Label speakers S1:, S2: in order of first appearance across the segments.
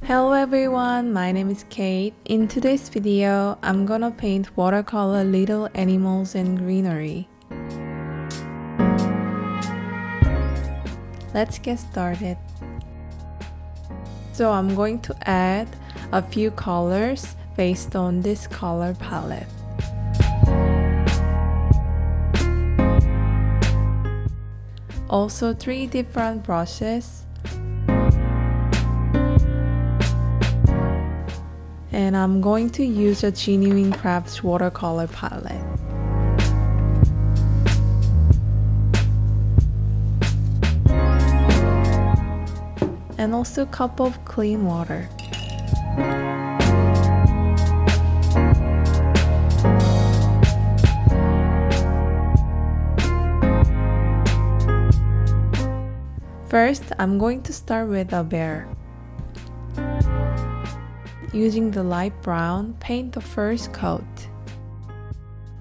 S1: Hello everyone, my name is Kate. In today's video, I'm gonna paint watercolor little animals and greenery. Let's get started. So I'm going to add a few colors based on this color palette. Also 3 different brushes. And I'm going to use a Genuine Crafts watercolor palette. And also a cup of clean water. First, I'm going to start with a bear. Using the light brown, paint the first coat.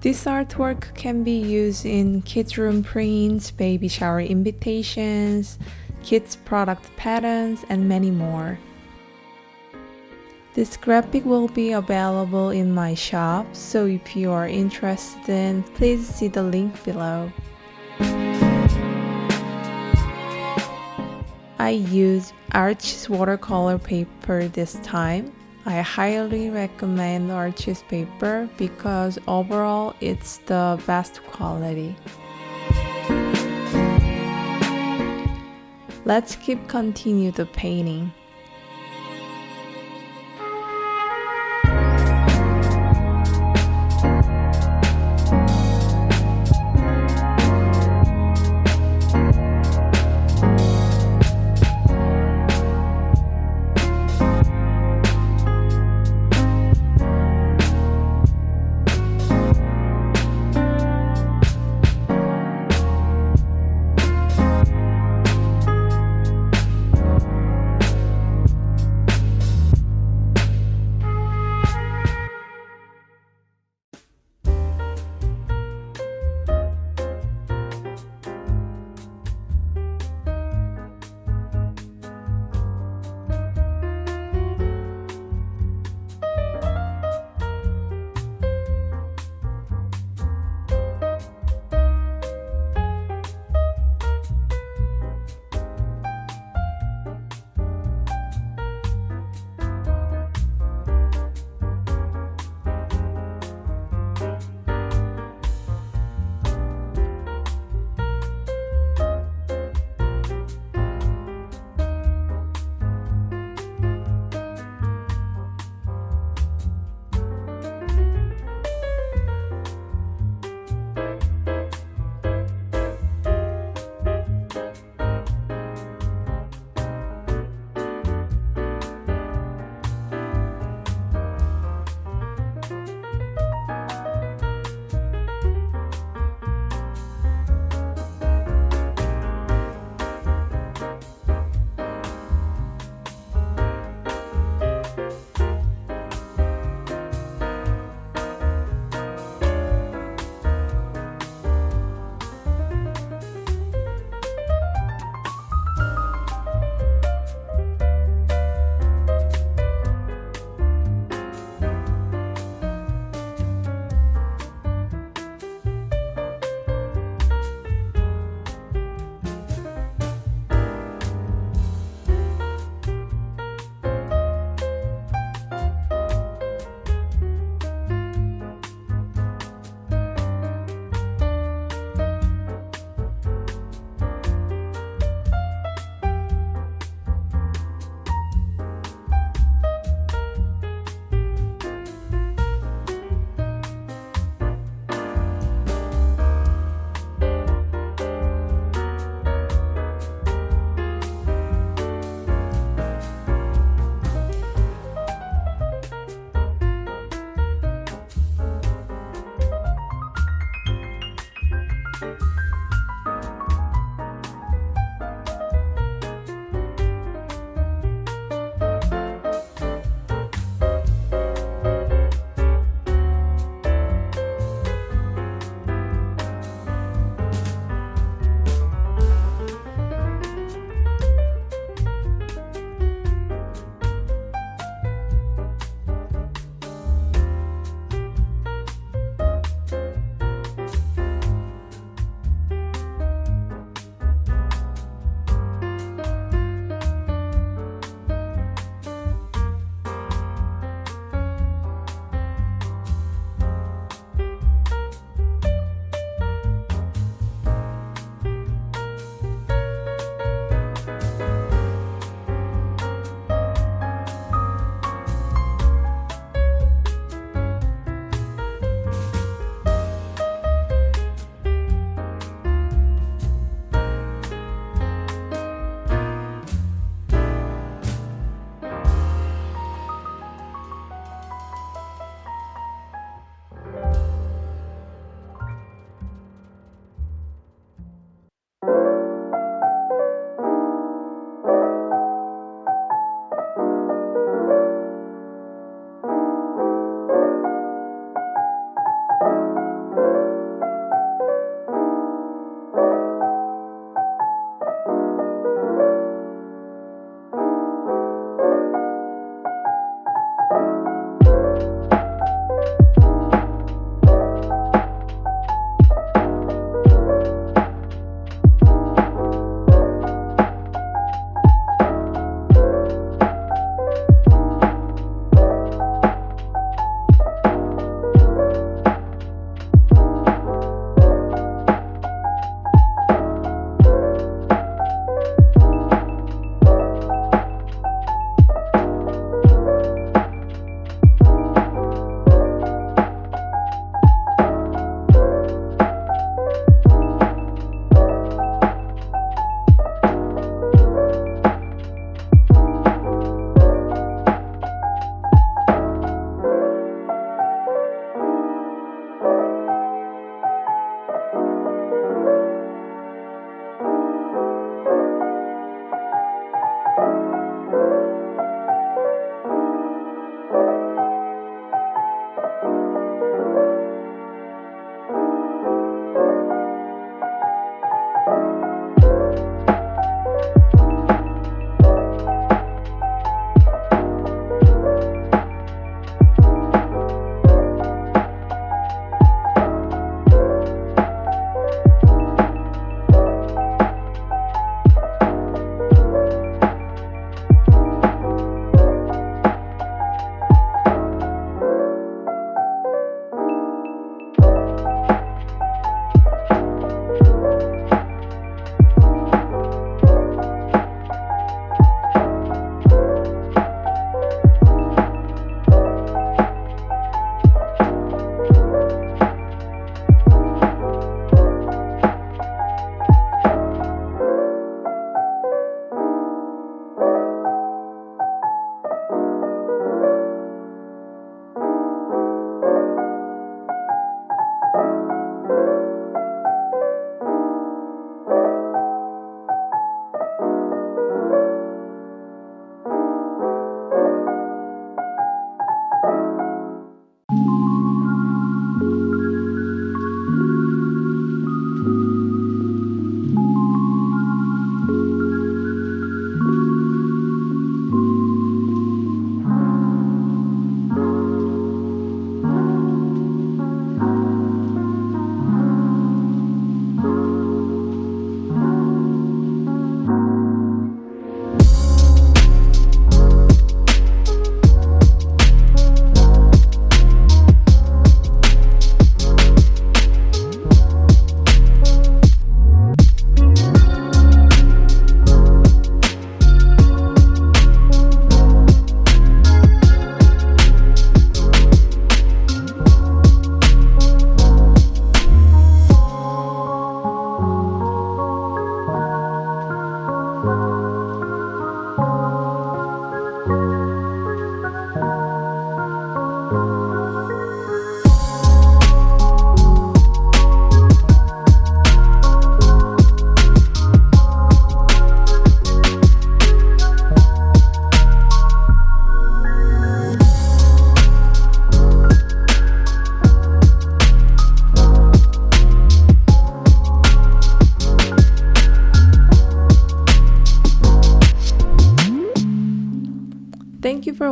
S1: This artwork can be used in kids' room prints, baby shower invitations, kids' product patterns, and many more. This graphic will be available in my shop, so if you are interested, please see the link below. I use Arches watercolor paper this time. I highly recommend Arches paper because overall it's the best quality. Let's continue the painting.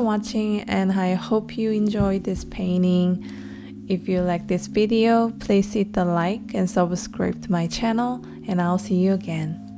S1: watching, and I hope you enjoyed this painting. If you like this video, please hit the like and subscribe to my channel, and I'll see you again.